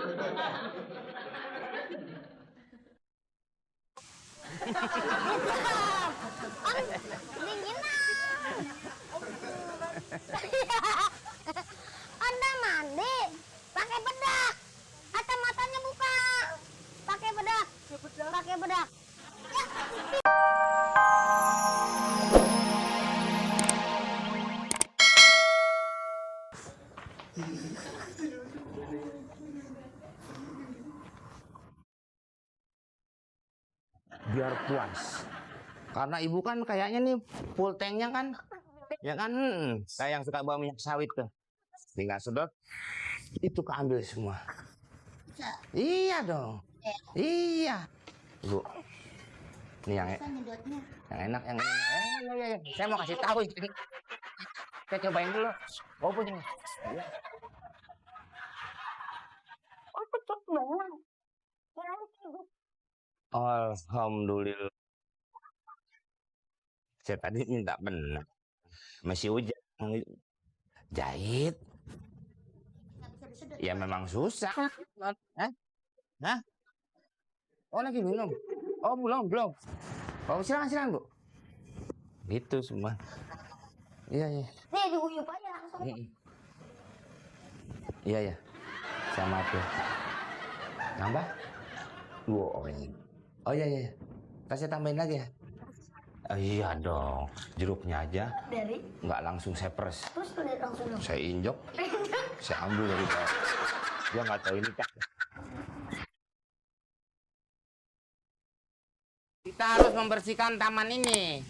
Om, dinginan. Anda mandi pakai bedak. Kacamatanya buka. Pakai bedak. Pakai bedak. Biar puas. Karena ibu kan kayaknya nih full tanknya kan, ya kan, kayak yang suka bawa minyak sawit tuh. Tinggal sedot, itu keambil semua. Iya dong. Iya. Bu, ini yang enak, yang ini. Ya. Saya mau kasih tahu ini. Saya cobain dulu. Oh punya. Iya. Oh, cepet banget. Alhamdulillah. Saya tadi minta benar. Masih hujan. Jahit. Ya memang susah. Hah? Hah? Oh lagi minum? Oh belum. Oh silakan Bu. Gitu semua. Iya. Nih diuyup aja langsung. Iya. Sama tuh. Nambah? Dua orang. Oh iya. Kasih tambahin lagi ya? Oh, iya dong. Jeruknya aja. Dari? Nggak langsung saya peres. Terus langsung dong. Saya injok. Saya ambil dari bawah. Dia nggak tahu ini Kak. Kita harus membersihkan taman ini.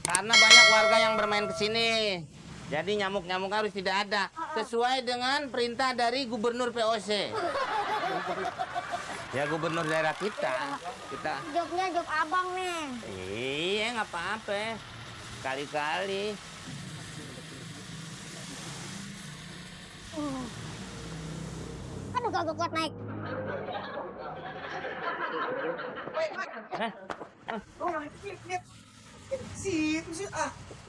Karena banyak warga yang bermain ke sini. Jadi nyamuk-nyamuk harus tidak ada. Sesuai dengan perintah dari Gubernur POC. Ya gubernur daerah kita. Joknya jok abang nih. Iya nggak apa-apa. Kali-kali. Aduh kagak kuat naik. Situ sih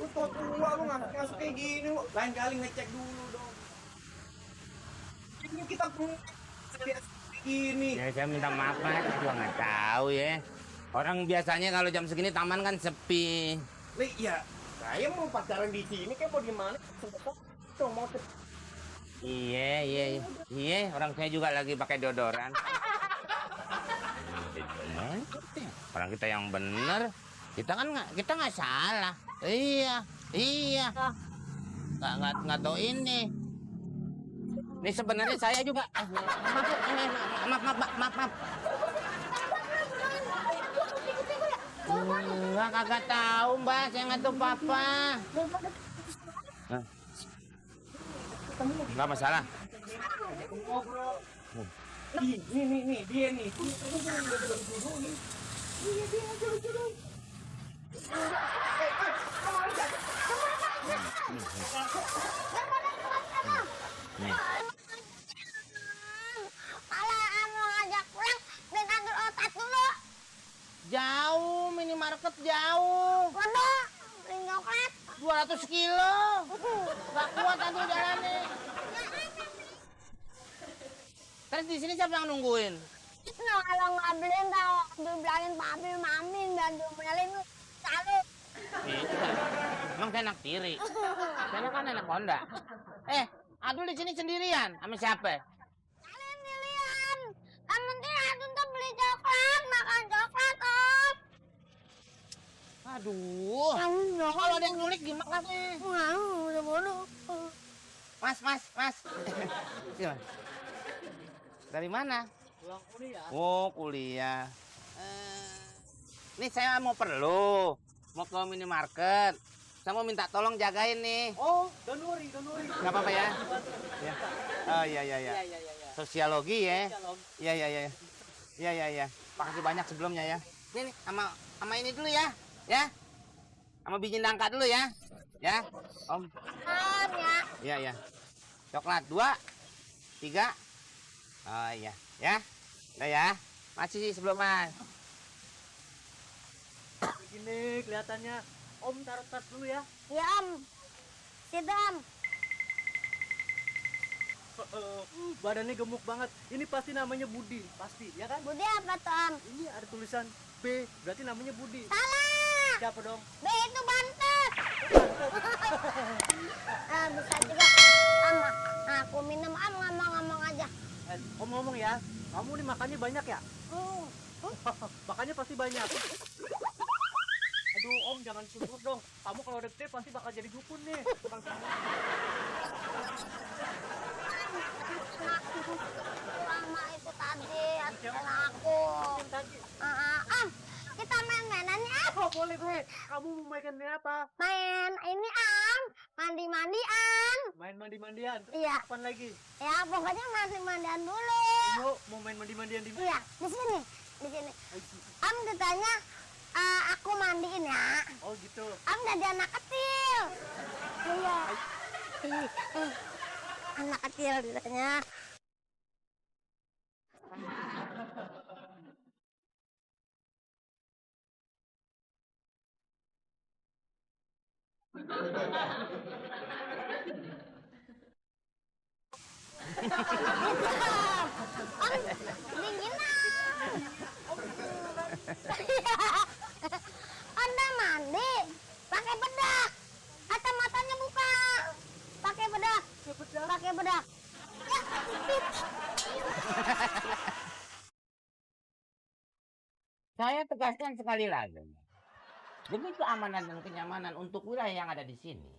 lu tua lu ngasuk kayak gini lu. Lain kali ngecek dulu dong. Ini kita biasa gini. Ya saya minta maaf Mas, saya juga nggak tahu ya. Orang biasanya kalau jam segini taman kan sepi. Ya, saya mau pacaran di sini kayak mau di mana? Mau ke Iya, orang saya juga lagi pakai deodoran. Orang kita yang bener, kita nggak salah. Iya. Nggak tahu ini. Ini sebenarnya saya juga. Maaf. Enggak, kagak tahu Mbak, saya nggak tahu Papa. Enggak masalah. Nih, dia nih. Nih. Malah mau ngajak pulang dan atur otak dulu. Jauh, minimarket jauh. Waduh, beli coklat. 200 kilo. Gak kuat aduh jalannya. Terus di sini siapa yang nungguin? Nah, kalau nggak beliin tau, dibilangin papi, mami, dan diomelin lu selalu. Emang saya anak tiri. Saya kan anak Honda. Adul di sini sendirian sama siapa? Kalian pilihan. Kan penting Adun tuh beli coklat, makan coklat, Om. Aduh. Kalau ada yang nyulik gimana nih? Udah bodoh. Mas. Sini, Mas. Dari mana? Pulang kuliah. Oh, kuliah. Ini saya mau ke minimarket. Saya mau minta tolong jagain nih. Oh, don't worry. Nggak apa-apa ya? Ya. Oh iya. Iya. Sosiologi ya? Iya. Makasih banyak sebelumnya ya. Nih, sama ini dulu ya. Ya. Sama biji nangka dulu ya. Ya, Om. Om ya. Iya. Coklat 2, 3. Oh iya. Ya. Udah ya. Masih sih sebelum Mas. Begini kelihatannya. Om taruh tas dulu ya. Ya, Om. Situ, Om. Badannya gemuk banget. Ini pasti namanya Budi, pasti, ya kan? Budi apa tuh, Am? Ini ada tulisan B, berarti namanya Budi. Salah. Siapa dong? B itu bantet. Bisa juga. Am, aku minum, Am, ngomong-ngomong aja. Ngomong-ngomong ya, kamu nih makannya banyak ya? Makannya pasti banyak. Aduh, Om jangan sebut dong. Kamu kalau udah gede pasti bakal jadi dukun nih. Lama itu tadi, aku. Am, kita main-mainan ya. Oh, boleh, boleh. Kamu mau main apa? Main ini, Am. Mandi-mandian. Main mandi-mandian. Iya. Kapan lagi? Ya, pokoknya mandi-mandian dulu. Yuk, mau main mandi-mandian di mana? Iya, di sini. Di sini. Am ditanya, aku mandiin ya. Oh, gitu. Am jadi anak kecil. Iya. Anak kecil ditanya. Am, dinginan. Anda mandi pakai bedak atau matanya buka? Pakai bedak. Pakai bedak. Ya, pipit. Saya tegaskan sekali lagi. Demi keamanan dan kenyamanan untuk wilayah yang ada di sini,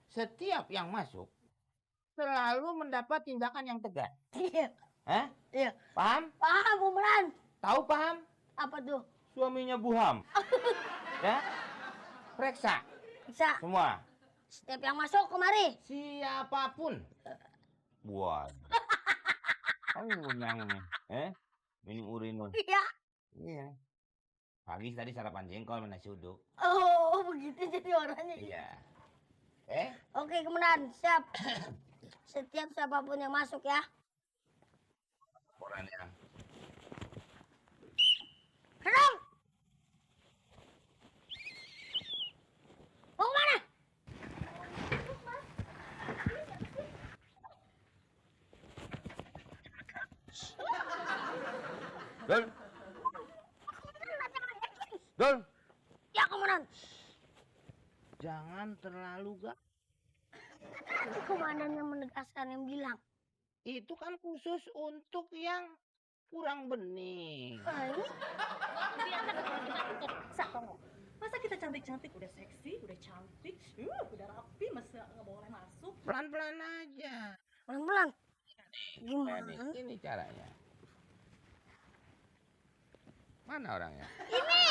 setiap yang masuk selalu mendapat tindakan yang tegas. Iya. Hah? Iya. Paham? Paham, Umran. Tahu paham? Apa tuh? Suaminya Buham. Ya? Periksa Bisa. semua. Setiap yang masuk kemari. Siapapun. Buat. Kamu yang minum urinul. Iya. Iya. Pagi tadi sarapan jengkol sama nasi uduk. Oh, begitu jadi orangnya. Iya. Oke, kemudian siap. Setiap siapapun yang masuk ya. Orangnya. Serang. Mau kemana? Dol. Dol. Ya, kemudian. Jangan terlalu gak. Tadi komandan yang menegaskan yang bilang. Itu kan khusus untuk yang kurang bening. Ini Masa kita cantik-cantik, udah seksi, udah cantik, udah rapi, masa nggak boleh masuk? Pelan-pelan aja. pelan-pelan. Nah, Gimana? ini caranya. Mana orangnya? Ini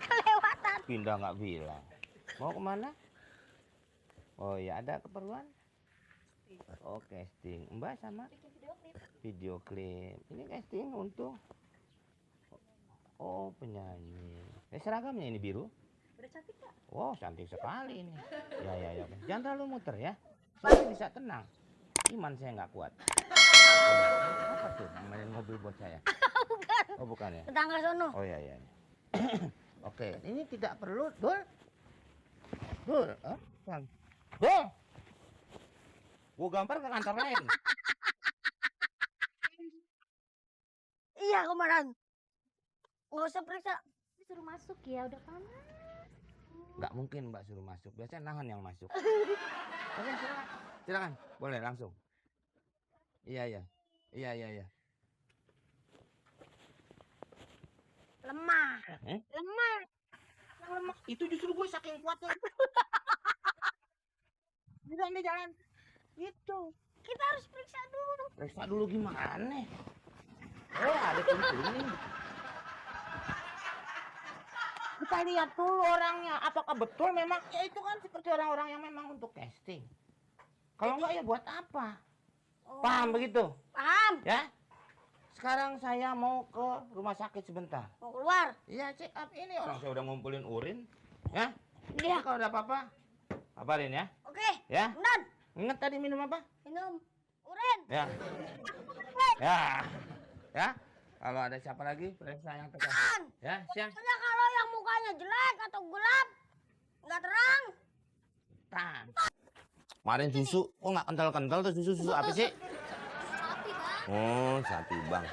kelewatan. Pindah nggak bilang. Mau kemana? Oh ya, ada keperluan? Oh, casting. Mbak sama? Video klip. Ini casting untuk. Oh, penyanyi. Seragamnya ini biru? Udah cantik gak? Wow, cantik sekali ini. Ya. Jangan terlalu muter ya. Saya bisa tenang. Iman saya nggak kuat. Apa tuh yang mainin mobil buat saya? Bukan. Oh, bukan ya? Tetangga sono. Oh ya. Oke, ini tidak perlu, Dul. Dul, Dul. Gua gampar ke kantor lain. Iya, komandan. Nggak usah periksa. Disuruh masuk ya, udah panas. Nggak mungkin Mbak suruh masuk. Biasanya nahan yang masuk. Oke, silakan. Boleh langsung. Iya. Lemah. Lemah. Yang lemah itu justru gue saking kuatnya. Di jalan. Gitu. Kita harus periksa dulu. Periksa dulu gimana? Oh, ada pintu nih. Kita lihat dulu orangnya. Apakah betul memang? Ya itu kan seperti orang-orang yang memang untuk casting. Kalau enggak ya buat apa? Oh. Paham begitu? Paham. Ya? Sekarang saya mau ke rumah sakit sebentar. Mau keluar. Iya, check up ini. Orang saya udah ngumpulin urin. Ya? Iya. Kalau ada apa-apa, kabarin ya. Oke. Ya? Komandan. Ingat tadi minum apa? Minum urin. Ya. Ya. Kalau ada siapa lagi, periksa yang tegas. Tahan. Ya, siang. Soalnya kalau yang mukanya jelek atau gelap, nggak terang. Tahan. Kemarin susu, kok nggak kental-kental tuh susu apa sih? Oh, satu bang.